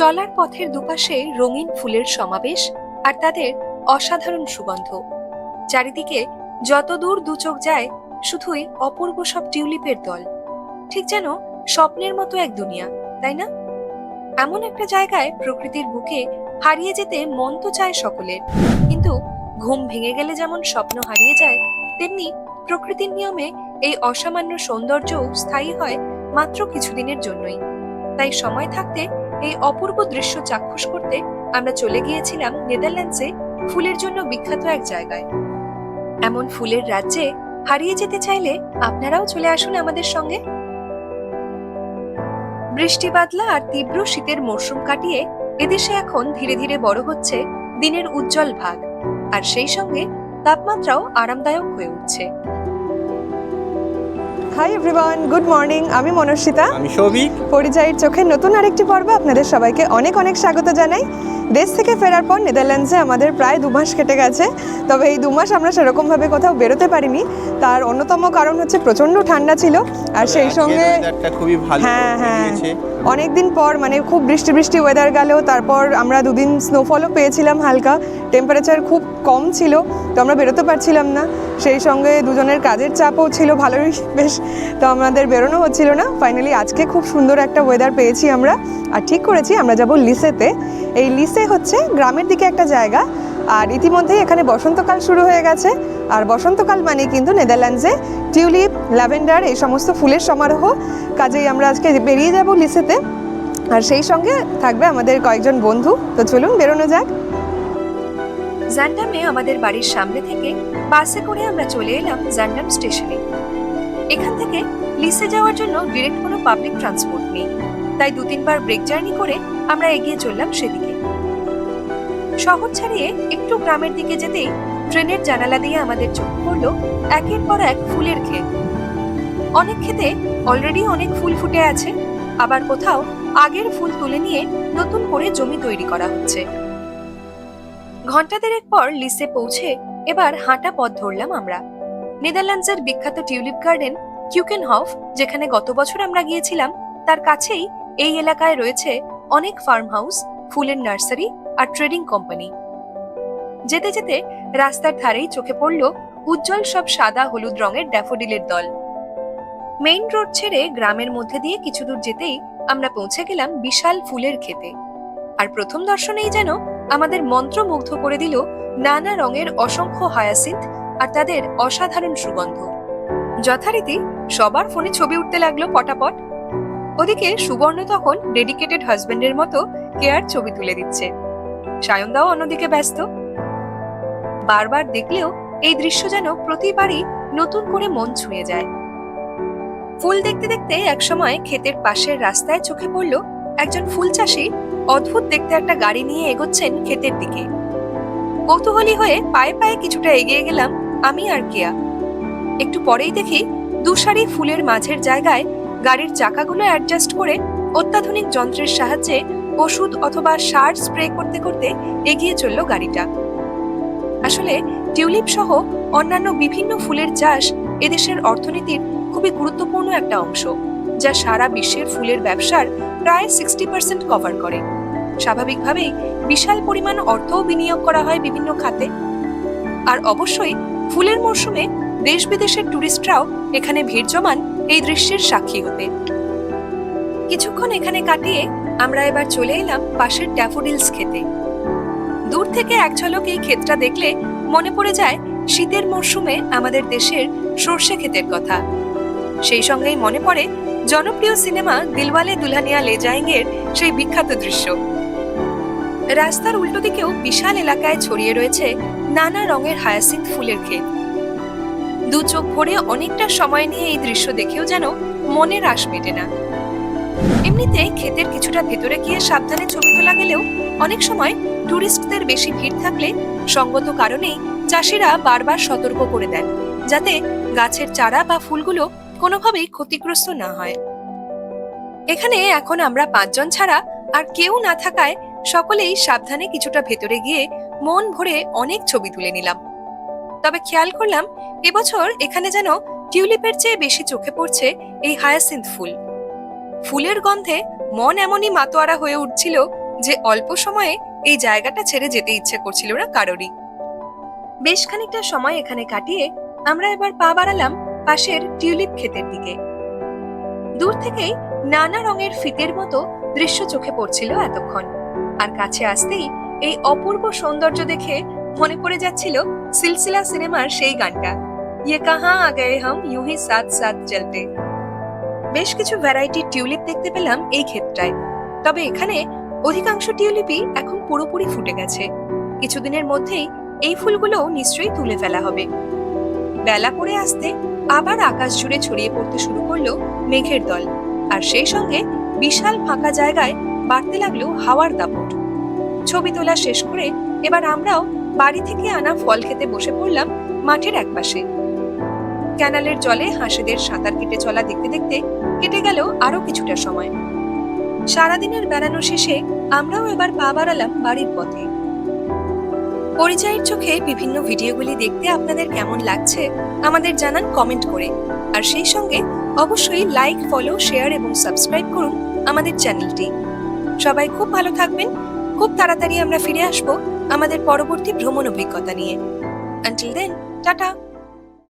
চলার পথের দুপাশে রঙিন ফুলের সমাবেশ আর তাদের অসাধারণ সুগন্ধ। চারিদিকে যত দূর দু চোখ যায় শুধুই অপূর্ব সব টিউলিপের দল। ঠিক যেন স্বপ্নের মতো এক দুনিয়া, তাই না? এমন একটা জায়গায় প্রকৃতির বুকে হারিয়ে যেতে মন তো চায় সকলের, কিন্তু ঘুম ভেঙে গেলে যেমন স্বপ্ন হারিয়ে যায়, তেমনি প্রকৃতির নিয়মে এই অসামান্য সৌন্দর্যও স্থায়ী হয় মাত্র কিছুদিনের জন্যই। তাই সময় থাকতে এই অপূর্ব দৃশ্য চাক্ষুষ করতে আমরা চলে গিয়েছিলাম নেদারল্যান্ডসে ফুলের জন্য বিখ্যাত এক জায়গায়। এমন ফুলের রাজ্যে হারিয়ে যেতে চাইলে আপনারাও চলে আসুন আমাদের সঙ্গে। বৃষ্টি বাদলা আর তীব্র শীতের মরশুম কাটিয়ে এদেশে এখন ধীরে ধীরে বড় হচ্ছে দিনের উজ্জ্বল ভাগ, আর সেই সঙ্গে তাপমাত্রাও আরামদায়ক হয়ে উঠছে। Hi everyone, good morning. আমি মনস্বিতা, আমি সৌভিক। পরিচয়ের চোখের নতুন আরেকটি পর্বে আপনাদের সবাইকে অনেক অনেক স্বাগত জানাই। দেশ থেকে ফেরার পর নেদারল্যান্ডসে আমাদের প্রায় 2 মাস কেটে গেছে। তবে এই 2 মাস আমরা সেরকমভাবে কোথাও বেরোতে পারিনি। তার অন্যতম কারণ হচ্ছে প্রচণ্ড ঠান্ডা ছিল, আর সেই সঙ্গে খুবই ভালো হয়েছে। অনেকদিন পর মানে খুব বৃষ্টি বৃষ্টি ওয়েদার গেল, তারপর আমরা 2 দিন স্নোফলও পেয়েছিলাম হালকা। টেম্পারেচার খুব কম ছিল, তো আমরা বেরোতে পারছিলাম না। সেই সঙ্গে দুজনের কাজের চাপও ছিল ভালোই বেশ, তো আমাদের বেরোনো হচ্ছিল না। ফাইনালি আজকে খুব সুন্দর একটা ওয়েদার পেয়েছি আমরা, আর ঠিক করেছি আমরা যাব লিসেতে। এই লিসে হচ্ছে গ্রামের দিকে একটা জায়গা, আর ইতিমধ্যেই এখানে বসন্তকাল শুরু হয়ে গেছে। আর বসন্তকাল মানে কিন্তু নেদারল্যান্ডসে টিউলিপ, ল্যাভেন্ডার এই সমস্ত ফুলের সমারোহ। কাজেই আমরা আজকে বেরিয়ে যাব লিসেতে, আর সেই সঙ্গে থাকবে আমাদের কয়েকজন বন্ধু। তো চলুন বেরোনো যাক। জান্ডামে আমাদের বাড়ির সামনে থেকে বাসে করে আমরা চলে এলাম জান্ডাম স্টেশনে। এখান থেকে লিসে যাওয়ার জন্য ডিরেক্ট কোনো পাবলিক ট্রান্সপোর্ট নেই, তাই 2-3 বার ব্রেক জার্নি করে আমরা এগিয়ে চললাম সেদিকে। শহর ছাড়িয়ে একটু গ্রামের দিকে যেতেই ট্রেনের জানালা দিয়ে আমাদের চোখ পড়লো একের পর এক ফুলের ক্ষেত। অনেক ক্ষেতে অলরেডি অনেক ফুল ফুটে আছে, আবার কোথাও আগের ফুল তুলে নিয়ে নতুন করে জমি তৈরি করা হচ্ছে। ঘন্টা দেড়েক পর লিসে পৌঁছে এবার হাঁটা পথ ধরলাম আমরা। নেদারল্যান্ডসের বিখ্যাত টিউলিপ গার্ডেন কিউকেনহফ, যেখানে গত বছর আমরা গিয়েছিলাম, তার কাছেই এই এলাকায় রয়েছে অনেক ফার্ম হাউস, ফুলের নার্সারি আর ট্রেডিং কোম্পানি। যেতে যেতে রাস্তার ধারেই চোখে পড়ল উজ্জ্বল সব সাদা হলুদ রঙের ড্যাফোডিলের দল। মেইন রোড ছেড়ে গ্রামের মধ্যে দিয়ে কিছু দূর যেতেই আমরা পৌঁছে গেলাম বিশাল ফুলের ক্ষেতে। আর প্রথম দর্শনেই যেন আমাদের মন্ত্রমুগ্ধ করে দিল নানা রঙের অসংখ্য হায়াসিন্থ আর তাদের অসাধারণ সুগন্ধ। যথারীতি সবার ফোনে ছবি উঠতে লাগলো পটাপট। ওদিকে সুবর্ণ তখন ডেডিকেটেড হাজবেন্ডের মতো কেয়ার ছবি তুলে দিচ্ছে। সায়নদাও অন্যদিকে ব্যস্ত। বারবার দেখলেও এই দৃশ্য যেন প্রতিবারই নতুন করে মন ছুঁয়ে যায়। ফুল দেখতে দেখতে একসময় ক্ষেতের পাশের রাস্তায় চোখে পড়ল একজন ফুল চাষী অদ্ভুত দেখতে একটা গাড়ি নিয়ে এগোচ্ছেন ক্ষেতের দিকে। কৌতূহলী হয়ে পায়ে পায়ে কিছুটা এগিয়ে গেলাম আমি আর কেয়া। একটু পরেই দেখি দুসারি ফুলের মাঝের জায়গায় গাড়ির চাকাগুলো অ্যাডজাস্ট করে অত্যাধুনিক যন্ত্রের সাহায্যে ওষুধ অথবা সার স্প্রে করতে করতে এগিয়ে চলল গাড়িটা। আসলে টিউলিপ সহ অন্যান্য বিভিন্ন ফুলের চাষ এদেশের অর্থনীতির খুবই গুরুত্বপূর্ণ একটা অংশ, যা সারা বিশ্বের ফুলের ব্যবসার প্রায় 60% কভার করে। স্বাভাবিকভাবেই বিশাল পরিমাণ অর্থও বিনিয়োগ করা হয় বিভিন্ন খাতে। আর অবশ্যই ফুলের মরশুমে দেশ বিদেশের টুরিস্টরাও এখানে ভিড় জমান এই দৃশ্যের সাক্ষী হতে। কিছুক্ষণ এখানে কাটিয়ে আমরা এবার চলে এলাম পাশের ড্যাফোডিলস ক্ষেতে। দূর থেকে এক ঝলক এই ক্ষেতটা দেখলে মনে পড়ে যায় শীতের মরশুমে আমাদের দেশের সর্ষে ক্ষেতের কথা। সেই সঙ্গেই মনে পড়ে জনপ্রিয় সিনেমা দিলওয়ালে দুলহানিয়া লে যায়েঙ্গের সেই বিখ্যাত দৃশ্য। রাস্তার উল্টো দিকেও বিশাল এলাকায় ছড়িয়ে রয়েছে নানা রঙের হায়াসিন্থ ফুলের ক্ষেত। দু চোখ ভরে অনেকটা সময় নিয়ে এই দৃশ্য দেখেও যেন মনের আশ মেটে না। এমনিতে ক্ষেতের কিছুটা ভেতরে গিয়ে সাবধানে ছবি তোলা গেলেও অনেক সময় টুরিস্টদের বেশি ভিড় থাকলে সঙ্গত কারণেই চাষিরা বারবার সতর্ক করে দেন, যাতে গাছের চারা বা ফুলগুলো কোনোভাবেই ক্ষতিগ্রস্ত না হয়। এখানে এখন আমরা 5 জন ছাড়া আর কেউ না থাকায় সকলেই সাবধানে কিছুটা ভেতরে গিয়ে মন ভরে অনেক ছবি তুলে নিলাম। তবে খেয়াল করলাম এবছর এখানে যেন টিউলিপের চেয়ে বেশি চোখে পড়ছে এই হায়াসিন্থ ফুল। ফুলের গন্ধে মন এমনই মাতোয়ারা হয়ে উঠছিল যে অল্প সময়ে এই জায়গাটা ছেড়ে যেতে ইচ্ছে করছিল না কারোরই। বেশ খানিকটা সময় এখানে কাটিয়ে আমরা এবার পা বাড়ালাম পাশের টিউলিপ ক্ষেতের দিকে। দূর থেকেই নানা রঙের ফিতের মতো দৃশ্য চোখে পড়ছিল এতক্ষণ, আর কাছে আসতেই এই অপূর্ব সৌন্দর্য দেখে মনে পড়ে যাচ্ছিল সিলসিলা সিনেমার সেই গানটা, ইয়ে কাহা আ গয়ে হাম ইউঁ হি সাথ সাথ চলতে। বেশ কিছু ভ্যারাইটি টিউলিপ দেখতে পেলাম এই ক্ষেতটায়, তবে এখানে অধিকাংশ টিউলিপই এখন পুরোপুরি ফুটে গেছে। কিছুদিনের মধ্যেই এই ফুলগুলো নিশ্চয়ই তুলে ফেলা হবে। বেলা পড়ে আসতে আবার আকাশ জুড়ে ছড়িয়ে পড়তে শুরু করলো মেঘের দল, আর সেই সঙ্গে বিশাল ফাঁকা জায়গায় বাড়তে লাগলো হাওয়ার দাপট। ছবি তোলা শেষ করে এবার আমরাও বাড়ি থেকে আনা ফল খেতে বসে পড়লাম মাঠের একপাশে। ক্যানালের জলে হাঁসেদের সাঁতার কেটে চলা দেখতে দেখতে কেটে গেল আরো কিছুটা সময়। সারাদিনের বেড়ানো শেষে আমরাও এবার পা বাড়ালাম বাড়ির পথে। পরিচয়ের চোখে বিভিন্ন ভিডিওগুলি দেখতে আপনাদের কেমন লাগছে আমাদের জানান কমেন্ট করে, আর সেই সঙ্গে অবশ্যই লাইক, ফলো, শেয়ার এবং সাবস্ক্রাইব করুন আমাদের চ্যানেলটি। সবাই খুব ভালো থাকবেন। খুব তাড়াতাড়ি আমরা ফিরে আসবো আমাদের পরবর্তী ভ্রমণ অভিজ্ঞতা নিয়ে। Until then, tata.